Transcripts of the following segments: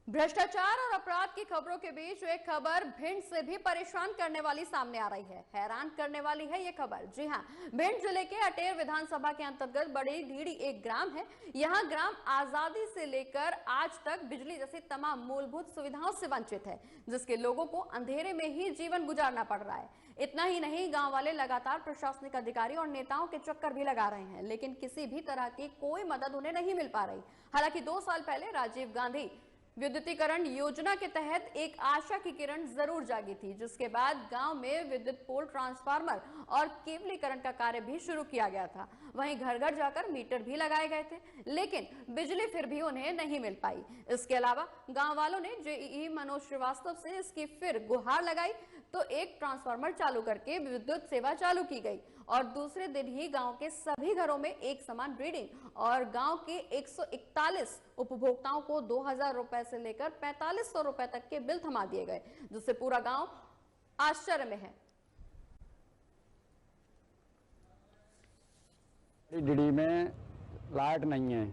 भ्रष्टाचार और अपराध की खबरों के बीच एक खबर भिंड से भी परेशान करने वाली सामने आ रही है। हैरान करने वाली है ये खबर। जी हां, भिंड जिले के अटेर विधानसभा के अंतर्गत बड़ी ढीड़ी एक ग्राम है। यहां ग्राम आजादी से लेकर आज तक बिजली जैसी तमाम मूलभूत सुविधाओं से वंचित है, जिसके लोगों को अंधेरे में ही जीवन गुजारना पड़ रहा है। इतना ही नहीं, गांव वाले लगातार प्रशासनिक अधिकारी और नेताओं के चक्कर भी लगा रहे हैं, लेकिन किसी भी तरह की कोई मदद उन्हें नहीं मिल पा रही। हालांकि 2 साल पहले राजीव गांधी विद्युतीकरण योजना के तहत एक आशा की किरण जरूर जागी थी, जिसके बाद गांव में विद्युत पोल, ट्रांसफार्मर और केबलीकरण का कार्य भी शुरू किया गया था। वहीं घर घर जाकर मीटर भी लगाए गए थे, लेकिन बिजली फिर भी उन्हें नहीं मिल पाई। इसके अलावा गांव वालों ने जेईई मनोज श्रीवास्तव से इसकी फिर गुहार लगाई तो एक ट्रांसफार्मर चालू करके विद्युत सेवा चालू की गई और दूसरे दिन ही गांव के सभी घरों में एक समान रीडिंग और गांव के 141 उपभोक्ताओं को 2000 रुपए से लेकर 4500 रुपए तक के बिल थमा दिए गए, जिससे पूरा गांव आश्चर्य में है। डीडी में लाइट नहीं है।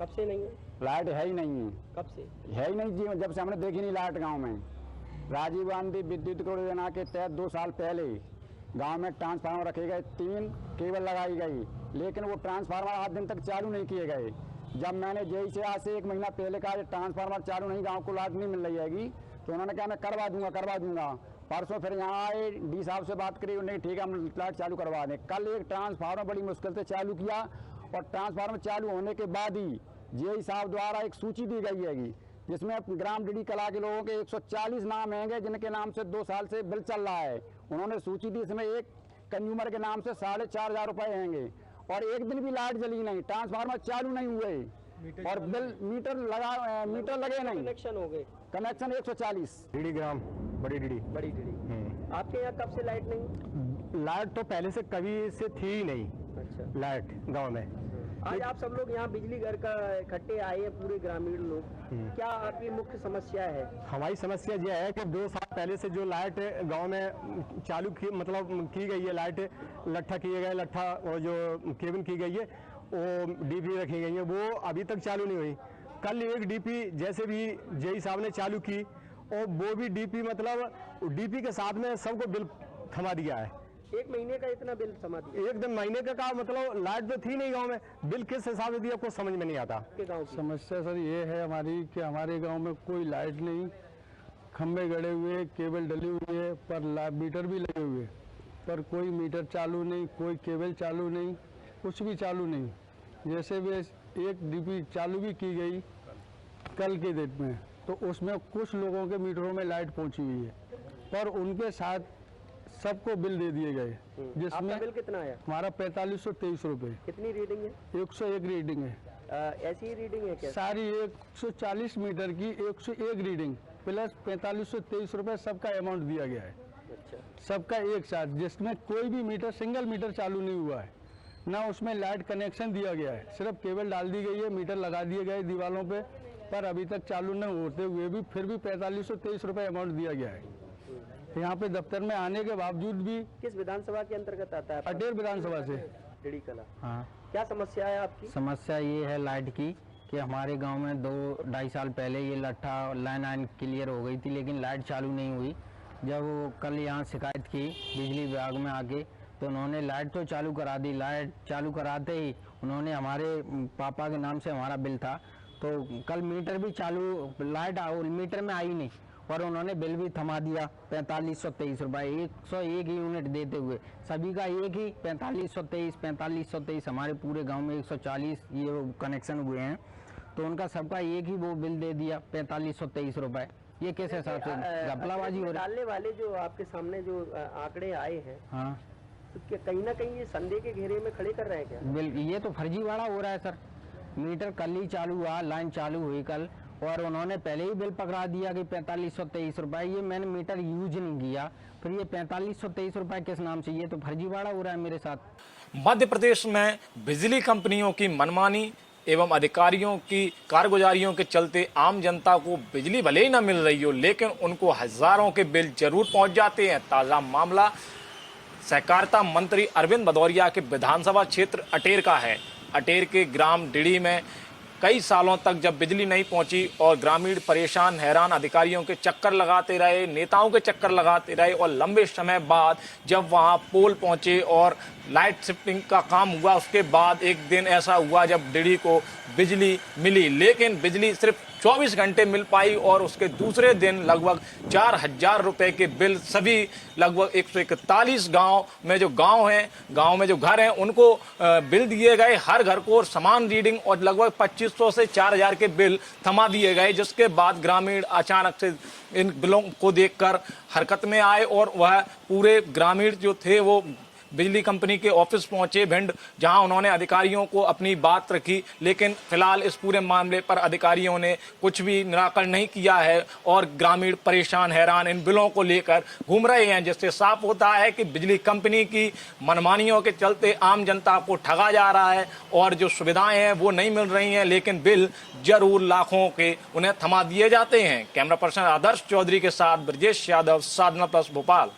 कब से नहीं है? लाइट है ही नहीं है। कब से है ही नहीं जी, जब से हमने देखी नहीं लाइट गांव में। राजीव गांधी विद्युतीकरण योजना के तहत 2 साल पहले गांव में ट्रांसफार्मर रखे गए, 3 केबल लगाई गई, लेकिन वो ट्रांसफार्मर 8 दिन तक चालू नहीं किए गए। जब मैंने जेई से आज से 1 महीना पहले कहा ट्रांसफार्मर चालू नहीं, गांव को लाइट नहीं मिल रही हैगी, तो उन्होंने कहा मैं करवा दूंगा। परसों फिर यहाँ आए, डी साहब से बात करी, उन्होंने ठीक है हम लाइट चालू करवा दें। कल एक ट्रांसफार्मर बड़ी मुश्किल से चालू किया और ट्रांसफार्मर चालू होने के बाद ही जेई साहब द्वारा एक सूची दी गई हैगी, जिसमें ग्राम डीडी कला के लोगों के 140 नाम हैं जिनके नाम से 2 साल से बिल चल रहा है। उन्होंने सूची दी, इसमें एक कंज्यूमर के नाम से 4500 रुपए हैंगे और एक दिन भी लाइट जली नहीं, ट्रांसफार्मर चालू नहीं हुए और बिल मीटर लगे नहीं। कनेक्शन हो गए? कनेक्शन 140। डीडी ग्राम बड़ी डीडी। आपके यहाँ कब से लाइट नहीं? लाइट तो पहले से कभी से थी ही नहीं। अच्छा। लाइट गांव में। आज आप सब लोग यहाँ बिजली घर का इकट्ठे आए हैं, पूरे ग्रामीण लोग, क्या आपकी मुख्य समस्या है? हमारी समस्या यह है कि 2 साल पहले से जो लाइट गांव में चालू की गई है, लाइट लट्ठा किए गए, लट्ठा और जो केबल की गई है, वो डीपी रखी गई है, वो अभी तक चालू नहीं हुई। कल एक डीपी जैसे भी जेई साहब ने चालू की और वो भी डीपी डीपी के साथ में सबको बिल थमा दिया है। 1 महीने का इतना बिल थमा दिया? एकदम महीने का लाइट तो थी नहीं गांव में, बिल किस हिसाब से दिया कुछ समझ में नहीं आता। समस्या सर ये है हमारी कि हमारे गांव में कोई लाइट नहीं, खंबे गड़े हुए, केबल डली हुई है, पर मीटर भी लगे हुए, पर कोई मीटर चालू नहीं, कोई केबल चालू नहीं, कुछ भी चालू नहीं। जैसे भी एक डीपी चालू भी की गई कल के डेट में, तो उसमें कुछ लोगों के मीटरों में लाइट पहुंची हुई है, पर उनके साथ सबको बिल दे दिए गए, जिसमें बिल कितना आया? हमारा 4523 रुपए। कितनी रीडिंग है? 101 रीडिंग है। ऐसी ही रीडिंग है क्या? सारी 140 मीटर की 101 रीडिंग प्लस 4523 रुपए सबका अमाउंट दिया गया है। अच्छा। सबका एक साथ, जिसमें कोई भी मीटर, सिंगल मीटर चालू नहीं हुआ है, ना उसमें लाइट कनेक्शन दिया गया है, सिर्फ केबल डाल दी गई है, मीटर लगा दिए गए दीवारों पे, पर अभी तक चालू न होते हुए भी फिर भी 4523 रुपए अमाउंट दिया गया है। यहाँ पे दफ्तर में आने के बावजूद भी। किस विधानसभा के अंतर्गत आता है? अटेर विधानसभा से। डीडी कला। हाँ। क्या समस्या है आपकी? समस्या ये है लाइट की कि हमारे गांव में 2-2.5 साल पहले ये लट्ठा लाइन क्लियर हो गई थी, लेकिन लाइट चालू नहीं हुई। जब कल यहाँ शिकायत की बिजली विभाग में आके, तो उन्होंने लाइट तो चालू करा दी। लाइट चालू कराते ही उन्होंने हमारे पापा के नाम से हमारा बिल था, तो कल मीटर भी चालू, लाइट मीटर में आई नहीं और उन्होंने बिल भी थमा दिया 4523 रुपए, 101 यूनिट देते हुए। सभी का एक ही 4523 हमारे पूरे गांव में 140 ये कनेक्शन हुए हैं, तो उनका सबका एक ही वो बिल दे दिया 4523 रुपए। ये किस हिसाब से घपलाबाजी हो रही है? डालने वाले जो आपके सामने जो आंकड़े आए हैं, हाँ, तो कहीं ना कहीं ये संदेह के घेरे में खड़े कर रहे हैं क्या? बिल ये तो फर्जीवाड़ा हो रहा है सर। मीटर कल ही चालू हुआ, लाइन चालू हुई कल, और उन्होंने पहले ही बिल पकड़ा दिया कि 4523 रुपए। ये मैंने मीटर यूज नहीं किया, फिर ये 4523 रुपए किस नाम से? ये तो फर्जीवाड़ा हो रहा है मेरे साथ। मध्य प्रदेश में बिजली कंपनियों की मनमानी एवं अधिकारियों की कारगुजारियों के चलते आम जनता को बिजली भले ही न मिल रही हो, लेकिन उनको हजारों के बिल जरूर पहुंच जाते हैं। ताजा मामला सहकारिता मंत्री अरविंद भदौरिया के विधानसभा क्षेत्र अटेर का है। अटेर के ग्राम डीडी में कई सालों तक जब बिजली नहीं पहुंची और ग्रामीण परेशान हैरान अधिकारियों के चक्कर लगाते रहे, नेताओं के चक्कर लगाते रहे और लंबे समय बाद जब वहां पोल पहुंचे और लाइट शिफ्टिंग का काम हुआ, उसके बाद एक दिन ऐसा हुआ जब डिडी को बिजली मिली, लेकिन बिजली सिर्फ 24 घंटे मिल पाई और उसके दूसरे दिन लगभग 4,000 रुपए के बिल सभी लगभग 141 गांव में जो घर हैं उनको बिल दिए गए, हर घर को समान रीडिंग और लगभग 2500 से 4,000 के बिल थमा दिए गए, जिसके बाद ग्रामीण अचानक से इन बिलों को देखकर हरकत में आए और वह पूरे ग्रामीण जो थे वो बिजली कंपनी के ऑफिस पहुंचे भिंड, जहां उन्होंने अधिकारियों को अपनी बात रखी, लेकिन फिलहाल इस पूरे मामले पर अधिकारियों ने कुछ भी निराकरण नहीं किया है और ग्रामीण परेशान हैरान इन बिलों को लेकर घूम रहे हैं, जिससे साफ होता है कि बिजली कंपनी की मनमानियों के चलते आम जनता को ठगा जा रहा है और जो सुविधाएं हैं वो नहीं मिल रही हैं, लेकिन बिल जरूर लाखों के उन्हें थमा दिए जाते हैं। कैमरा पर्सन आदर्श चौधरी के साथ ब्रजेश यादव, साधना प्लस भोपाल।